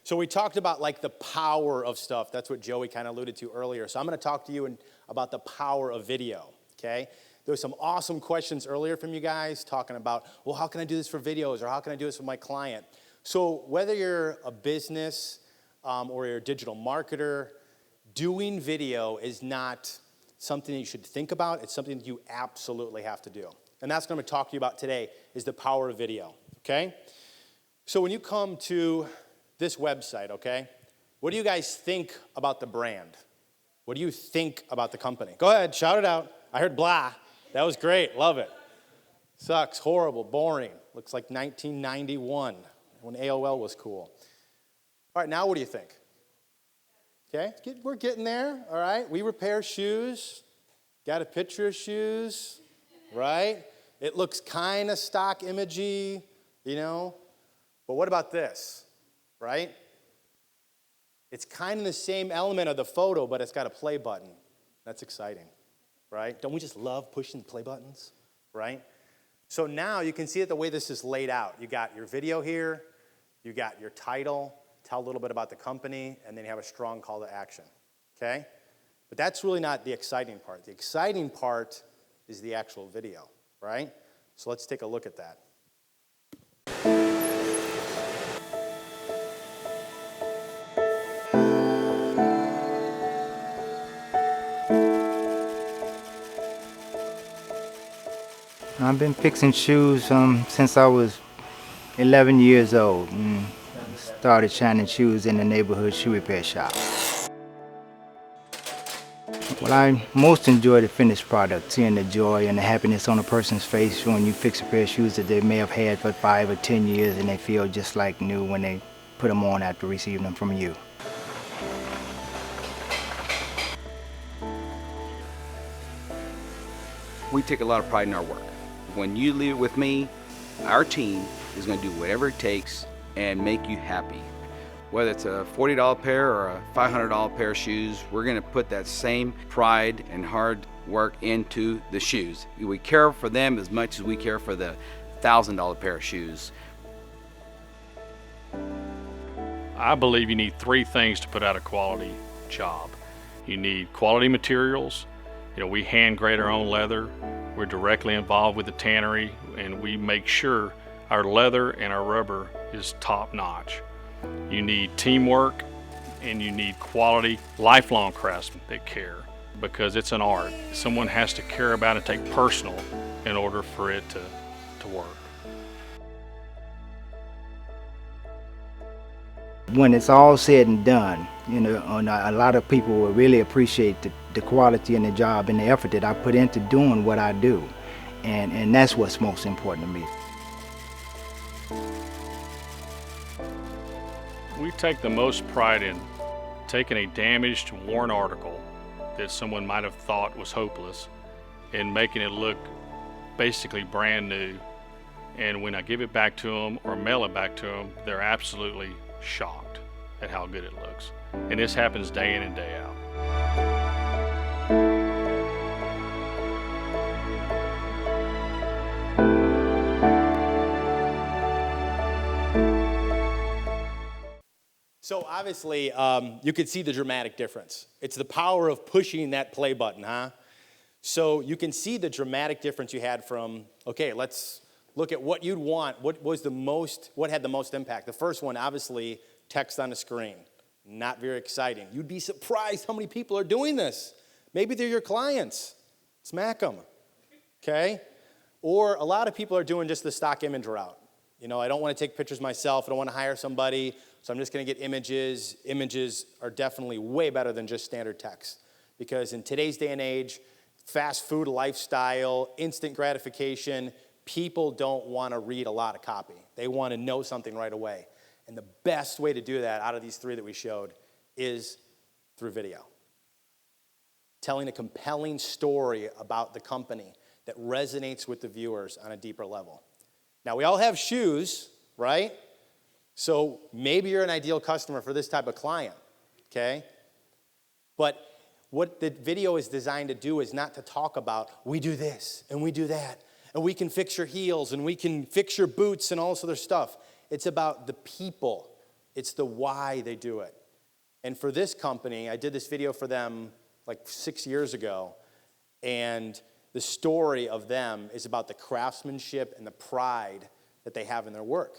So we talked about like the power of stuff. That's what Joey kind of alluded to earlier. So I'm going to talk to you about the power of video, okay? There were some awesome questions earlier from you guys talking about, well, how can I do this for videos, or how can I do this with my client? So whether you're a business or you're a digital marketer, doing video is not something that you should think about. It's something that you absolutely have to do. And that's what I'm going to talk to you about today, is the power of video, okay? So when you come to this website, okay, what do you guys think about the brand? What do you think about the company? Go ahead, shout it out. I heard blah. That was great, love it. Sucks, horrible, boring. Looks like 1991 when AOL was cool. All right, now what do you think? Okay, we're getting there, all right? We repair shoes. Got a picture of shoes, right? It looks kind of stock imagey, you know? But what about this? Right? It's kind of the same element of the photo, but it's got a play button. That's exciting, right? Don't we just love pushing play buttons, right? So now you can see it the way this is laid out. You got your video here, you got your title, tell a little bit about the company, and then you have a strong call to action, okay? But that's really not the exciting part. The exciting part is the actual video, right? So let's take a look at that. I've been fixing shoes since I was 11 years old. Started shining shoes in the neighborhood shoe repair shop. Well, I most enjoy the finished product, seeing the joy and the happiness on a person's face when you fix a pair of shoes that they may have had for 5 or 10 years and they feel just like new when they put them on after receiving them from you. We take a lot of pride in our work. When you leave it with me, our team is going to do whatever it takes and make you happy. Whether it's a $40 pair or a $500 pair of shoes, we're going to put that same pride and hard work into the shoes. We care for them as much as we care for the $1,000 pair of shoes. I believe you need 3 things to put out a quality job. You need quality materials. You know, we hand grade our own leather. We're directly involved with the tannery, and we make sure our leather and our rubber is top notch. You need teamwork, and you need quality, lifelong craftsmen that care, because it's an art. Someone has to care about and take personal in order for it to work. When it's all said and done, you know, a lot of people will really appreciate the quality and the job and the effort that I put into doing what I do. And that's what's most important to me. We take the most pride in taking a damaged, worn article that someone might have thought was hopeless and making it look basically brand new. And when I give it back to them or mail it back to them, they're absolutely shocked at how good it looks. And this happens day in and day out. So obviously, you could see the dramatic difference. It's the power of pushing that play button, huh? So you can see the dramatic difference you had from, okay, let's look at what you'd want. What had the most impact? The first one, obviously, text on the screen. Not very exciting. You'd be surprised how many people are doing this. Maybe they're your clients. Smack them, okay? Or a lot of people are doing just the stock image route. You know, I don't want to take pictures myself. I don't want to hire somebody, so I'm just going to get images. Images are definitely way better than just standard text, because in today's day and age, fast food lifestyle, instant gratification, people don't want to read a lot of copy. They want to know something right away. And the best way to do that out of these 3 that we showed is through video. Telling a compelling story about the company that resonates with the viewers on a deeper level. Now, we all have shoes, right? So maybe you're an ideal customer for this type of client, okay? But what the video is designed to do is not to talk about, we do this and we do that, and we can fix your heels and we can fix your boots and all this other stuff. It's about the people It's the why they do it. And for this company, I did this video for them like 6 years ago, and the story of them is about the craftsmanship and the pride that they have in their work.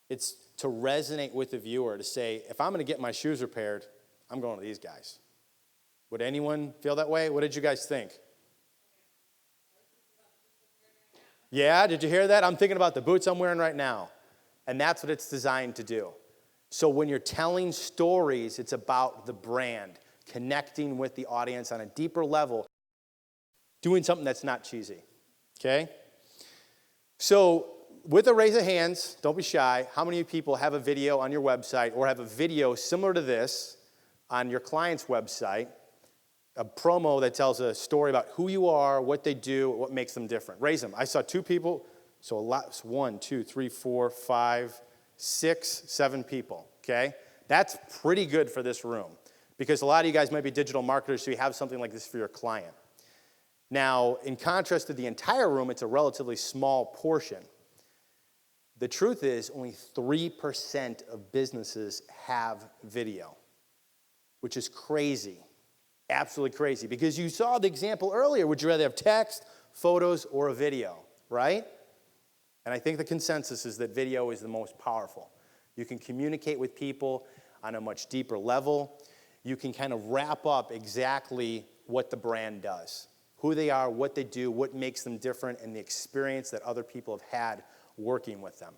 It's to resonate with the viewer, to say, if I'm going to get my shoes repaired, I'm going to these guys. Would anyone feel that way? What did you guys think? Yeah, did you hear that? I'm thinking about the boots I'm wearing right now. And that's what it's designed to do. So when you're telling stories, it's about the brand, connecting with the audience on a deeper level, doing something that's not cheesy, okay? So with a raise of hands, don't be shy, how many people have a video on your website or have a video similar to this on your client's website, a promo that tells a story about who you are, what they do, what makes them different? Raise them. I saw 2 people, so a lot, 1, 2, 3, 4, 5, 6, 7 people, okay? That's pretty good for this room because a lot of you guys might be digital marketers, so you have something like this for your client. Now, in contrast to the entire room, it's a relatively small portion. The truth is only 3% of businesses have video, which is crazy, absolutely crazy, because you saw the example earlier. Would you rather have text, photos, or a video, right? And I think the consensus is that video is the most powerful. You can communicate with people on a much deeper level. You can kind of wrap up exactly what the brand does, who they are, what they do, what makes them different, and the experience that other people have had working with them.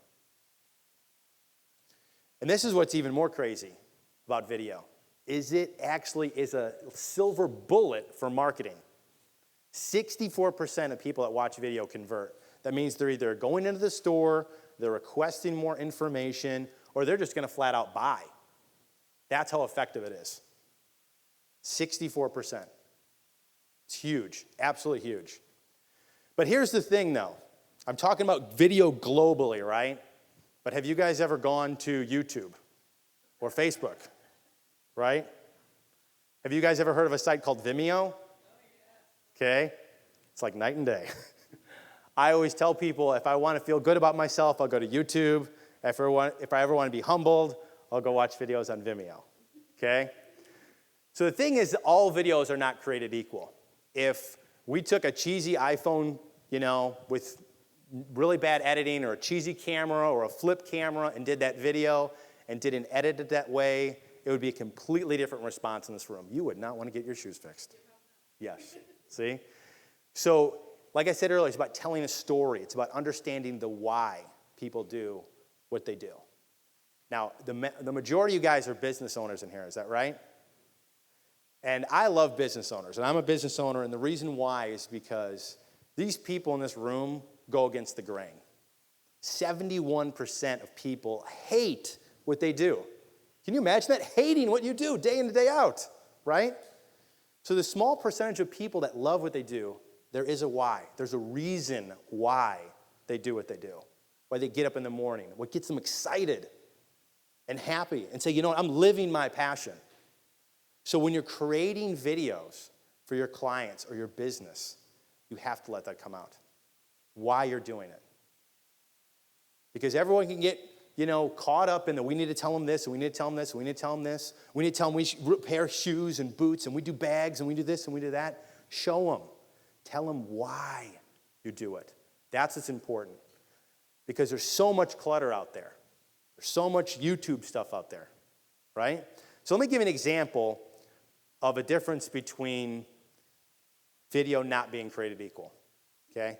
And this is what's even more crazy about video, is it actually is a silver bullet for marketing. 64% of people that watch video convert. That means they're either going into the store, they're requesting more information, or they're just going to flat out buy. That's how effective it is. 64%. It's huge, absolutely huge. But here's the thing, though. I'm talking about video globally, right? But have you guys ever gone to YouTube or Facebook, right? Have you guys ever heard of a site called Vimeo? Okay, it's like night and day. I always tell people if I want to feel good about myself, I'll go to YouTube. If I ever want to be humbled, I'll go watch videos on Vimeo, okay? So the thing is, all videos are not created equal. If we took a cheesy iPhone, with really bad editing, or a cheesy camera or a flip camera and did that video and didn't edit it that way, it would be a completely different response in this room. You would not want to get your shoes fixed. Yes, see? So, like I said earlier, it's about telling a story. It's about understanding the why people do what they do. Now, the majority of you guys are business owners in here, is that right? And I love business owners, and I'm a business owner, and the reason why is because these people in this room go against the grain. 71% of people hate what they do. Can you imagine that? Hating what you do day in and day out, right? So the small percentage of people that love what they do, there is a why. There's a reason why they do what they do, why they get up in the morning, what gets them excited and happy and say, you know what, I'm living my passion. So when you're creating videos for your clients or your business, you have to let that come out, why you're doing it. Because everyone can get, caught up in the we need to tell them this, and we need to tell them this, and we need to tell them this. We need to tell them we repair shoes and boots, and we do bags, and we do this, and we do that. Show them. Tell them why you do it. That's what's important. Because there's so much clutter out there. There's so much YouTube stuff out there, right? So let me give you an example of a difference between video not being created equal, okay?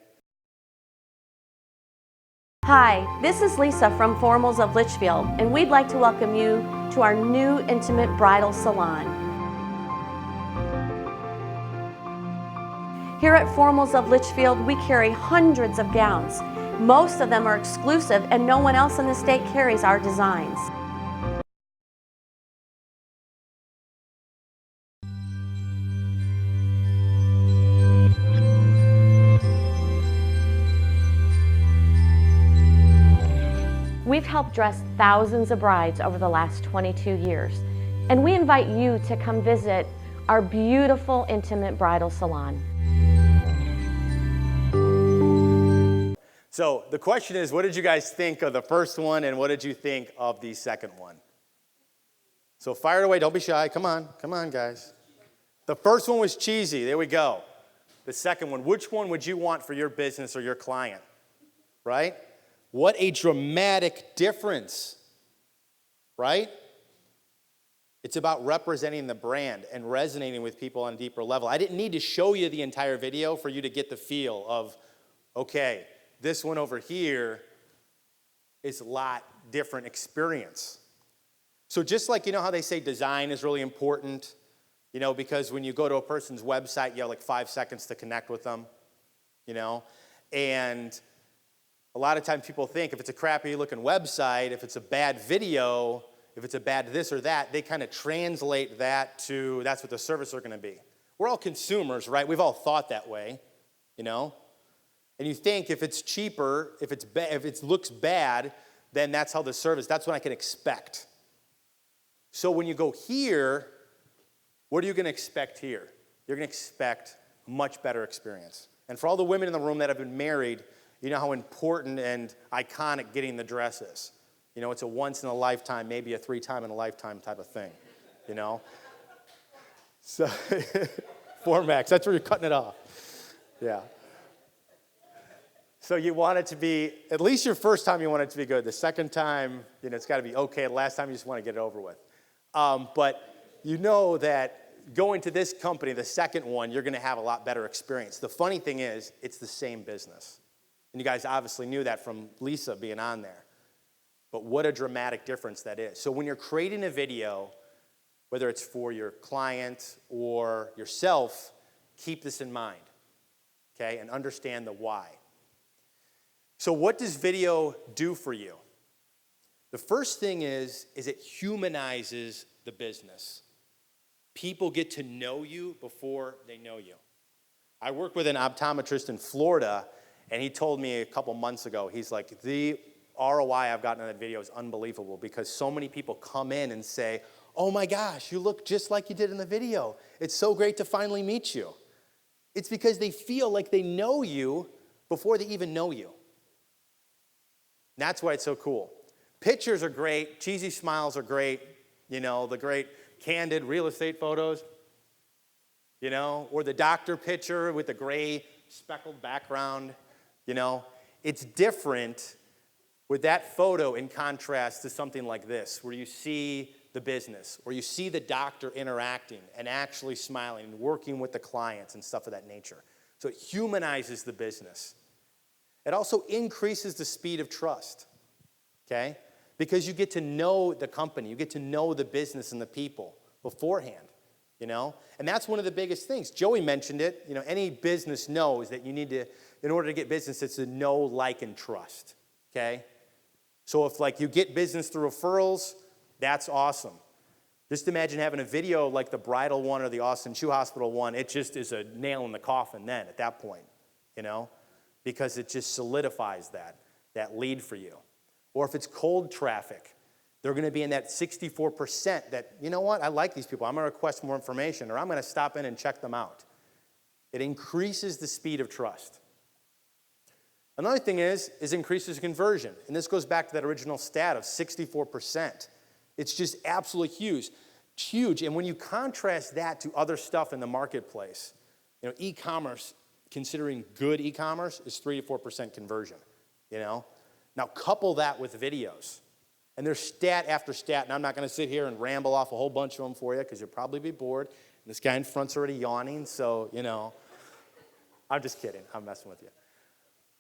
Hi, this is Lisa from Formals of Litchfield, and we'd like to welcome you to our new intimate bridal salon. Here at Formals of Litchfield, we carry hundreds of gowns. Most of them are exclusive, and no one else in the state carries our designs. We've helped dress thousands of brides over the last 22 years, and we invite you to come visit our beautiful intimate bridal salon. So the question is, what did you guys think of the first one, and what did you think of the second one? So fire it away. Don't be shy. Come on, guys. The first one was cheesy. There we go. The second one, which one would you want for your business or your client? Right? What a dramatic difference. Right? It's about representing the brand and resonating with people on a deeper level. I didn't need to show you the entire video for you to get the feel of, okay, this one over here is a lot different experience. So just like, you know how they say design is really important, you know, because when you go to a person's website, you have like 5 seconds to connect with them, you know, and a lot of times people think if it's a crappy looking website, if it's a bad video, if it's a bad this or that, they kind of translate that to that's what the services are going to be. We're all consumers, right? We've all thought that way, you know? And you think if it's cheaper, if it looks bad, then that's how the service, that's what I can expect. So when you go here, what are you going to expect here? You're going to expect a much better experience. And for all the women in the room that have been married, you know how important and iconic getting the dress is. You know, it's a once in a lifetime, maybe a 3-time in a lifetime type of thing, you know? So, 4Max, that's where you're cutting it off. Yeah. So you want it to be, at least your first time you want it to be good. The second time, you know, it's got to be okay. The last time you just want to get it over with. But you know that going to this company, the second one, you're going to have a lot better experience. The funny thing is, it's the same business. And you guys obviously knew that from Lisa being on there. But what a dramatic difference that is. So when you're creating a video, whether it's for your client or yourself, keep this in mind, okay, and understand the why. So what does video do for you? The first thing is it humanizes the business. People get to know you before they know you. I work with an optometrist in Florida, and he told me a couple months ago, he's like, the ROI I've gotten on that video is unbelievable because so many people come in and say, oh my gosh, you look just like you did in the video. It's so great to finally meet you. It's because they feel like they know you before they even know you. That's why it's so cool. Pictures are great. Cheesy smiles are great. You know, the great candid real estate photos. You know, or the doctor picture with the gray speckled background. You know, it's different with that photo in contrast to something like this, where you see the business, or you see the doctor interacting and actually smiling and working with the clients and stuff of that nature. So it humanizes the business. It also increases the speed of trust, okay? Because you get to know the company, you get to know the business and the people beforehand, you know? And that's one of the biggest things. Joey mentioned it, you know, any business knows that you need to, in order to get business, it's to know, like, and trust, okay? So if, like, you get business through referrals, that's awesome. Just imagine having a video like the bridal one or the Austin Shoe Hospital one. It just is a nail in the coffin then at that point, you know, because it just solidifies that lead for you. Or if it's cold traffic, they're going to be in that 64% that, you know what, I like these people. I'm going to request more information, or I'm going to stop in and check them out. It increases the speed of trust. Another thing is increases conversion. And this goes back to that original stat of 64%. It's just absolutely huge. And when you contrast that to other stuff in the marketplace, you know, e-commerce, considering good e-commerce, is 3 to 4% conversion, you know? Now couple that with videos. And there's stat after stat, and I'm not going to sit here and ramble off a whole bunch of them for you because you'll probably be bored. And this guy in front's already yawning, so, you know. I'm just kidding. I'm messing with you.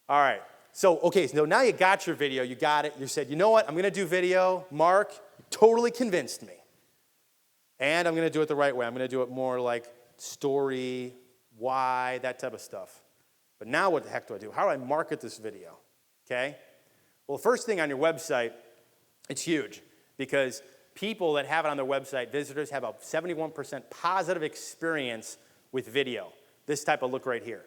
All right, so now you got your video, you got it, you said, you know what, I'm going to do video. Mark, you totally convinced me. And I'm going to do it the right way. I'm going to do it more like story, why, that type of stuff. But now what the heck do I do? How do I market this video? Okay? Well, the first thing on your website, it's huge because people that have it on their website, visitors, have a 71% positive experience with video. This type of look right here.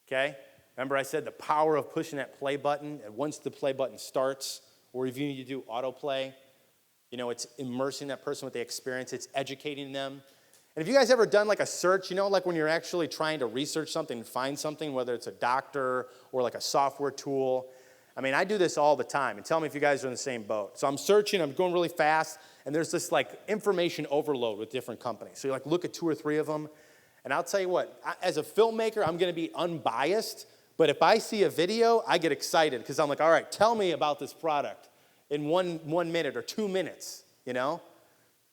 Okay? Remember I said the power of pushing that play button, and once the play button starts, or if you do autoplay, you know, it's immersing that person with the experience, it's educating them. And have you guys ever done like a search, you know, like when you're actually trying to research something and find something, whether it's a doctor or like a software tool, I mean, I do this all the time, and tell me if you guys are in the same boat. So I'm searching, I'm going really fast, and there's this like information overload with different companies. So you like look at 2 or 3 of them, and I'll tell you what, as a filmmaker, I'm gonna be unbiased, but if I see a video, I get excited, because I'm like, all right, tell me about this product in one minute or 2 minutes, you know?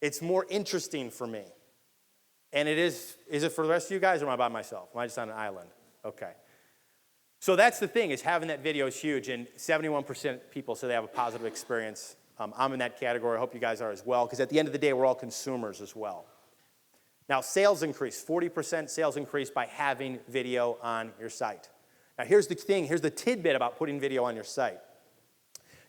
It's more interesting for me. And it is it for the rest of you guys, or am I by myself? Am I just on an island? Okay. So that's the thing, is having that video is huge, and 71% people say they have a positive experience. I'm in that category. I hope you guys are as well, because at the end of the day, we're all consumers as well. Now, sales increase, 40% sales increase by having video on your site. Now, here's the thing, here's the tidbit about putting video on your site.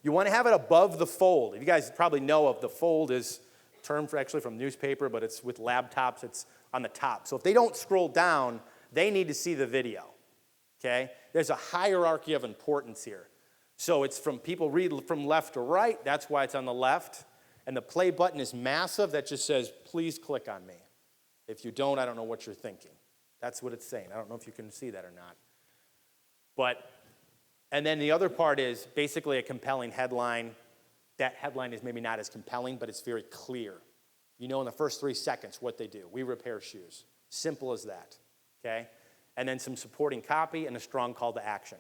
You want to have it above the fold. You guys probably know of the fold is a term actually from newspaper, but it's with laptops, it's on the top. So if they don't scroll down, they need to see the video. Okay? There's a hierarchy of importance here. So it's from people read from left to right, that's why it's on the left. And the play button is massive, that just says, please click on me. If you don't, I don't know what you're thinking. That's what it's saying. I don't know if you can see that or not. And then the other part is basically a compelling headline. That headline is maybe not as compelling, but it's very clear. You know in the first 3 seconds what they do. We repair shoes. Simple as that, okay? And then some supporting copy and a strong call to action.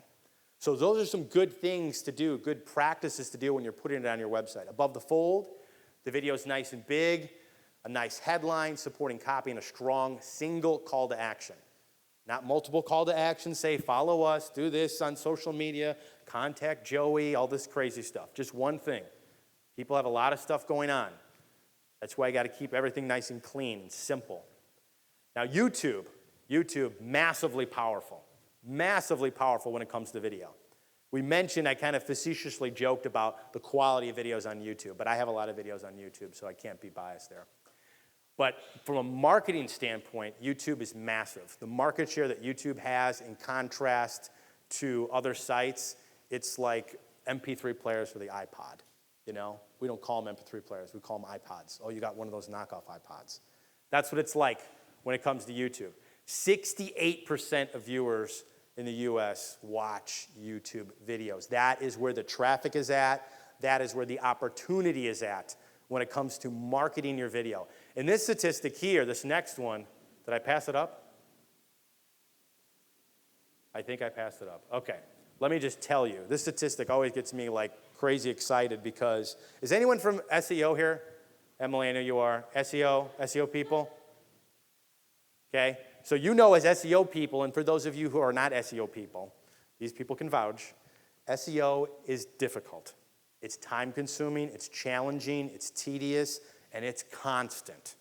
So those are some good things to do, good practices to do when you're putting it on your website. Above the fold, the video is nice and big, a nice headline, supporting copy, and a strong single call to action. Not multiple call to action, say follow us, do this on social media, contact Joey, all this crazy stuff. Just one thing. People have a lot of stuff going on. That's why you got to keep everything nice and clean and simple. Now YouTube, massively powerful when it comes to video. We mentioned, I kind of facetiously joked about the quality of videos on YouTube, but I have a lot of videos on YouTube, so I can't be biased there. But from a marketing standpoint, YouTube is massive. The market share that YouTube has in contrast to other sites, it's like MP3 players for the iPod, you know? We don't call them MP3 players, we call them iPods. Oh, you got one of those knockoff iPods. That's what it's like when it comes to YouTube. 68% of viewers in the US watch YouTube videos. That is where the traffic is at. That is where the opportunity is at when it comes to marketing your video. And this statistic here, this next one, did I pass it up? I think I passed it up. Okay. Let me just tell you, this statistic always gets me like crazy excited because, is anyone from SEO here? Emily, I know you are. SEO people? Okay. So you know as SEO people, and for those of you who are not SEO people, these people can vouch, SEO is difficult. It's time-consuming, it's challenging, it's tedious, and it's constant.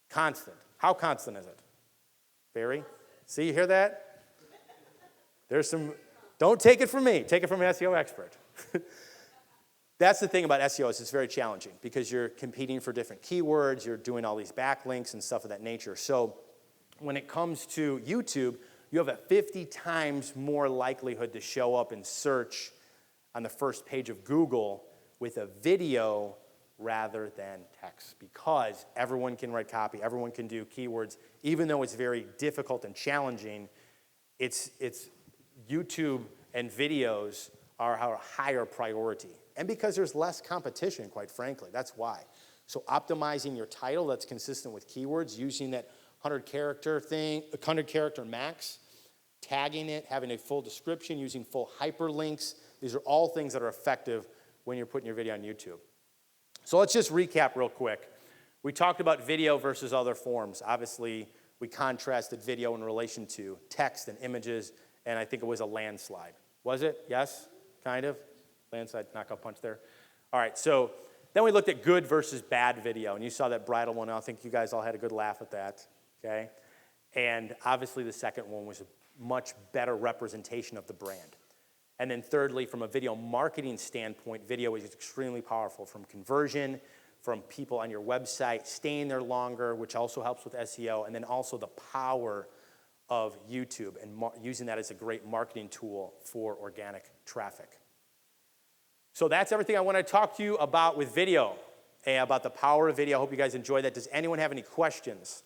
Constant. How constant is it? Very? See, you hear that? There's some, don't take it from me, take it from an SEO expert. That's the thing about SEO is it's very challenging because you're competing for different keywords, you're doing all these backlinks and stuff of that nature. So when it comes to YouTube, you have a 50 times more likelihood to show up in search on the first page of Google with a video rather than text because everyone can write copy, everyone can do keywords. Even though it's very difficult and challenging, it's YouTube and videos are a higher priority. And because there's less competition, quite frankly, that's why. So optimizing your title that's consistent with keywords, using that 100-character thing, 100-character max, tagging it, having a full description, using full hyperlinks. These are all things that are effective when you're putting your video on YouTube. So let's just recap real quick. We talked about video versus other forms. Obviously, we contrasted video in relation to text and images, and I think it was a landslide. Was it? Yes? Kind of? Landslide, knockout punch there. All right, so then we looked at good versus bad video, and you saw that bridal one. I think you guys all had a good laugh at that, okay? And obviously the second one was a much better representation of the brand. And then thirdly, from a video marketing standpoint, video is extremely powerful from conversion, from people on your website staying there longer, which also helps with SEO, and then also the power of YouTube and using that as a great marketing tool for organic traffic. So that's everything I want to talk to you about with video, and about the power of video. I hope you guys enjoyed that. Does anyone have any questions?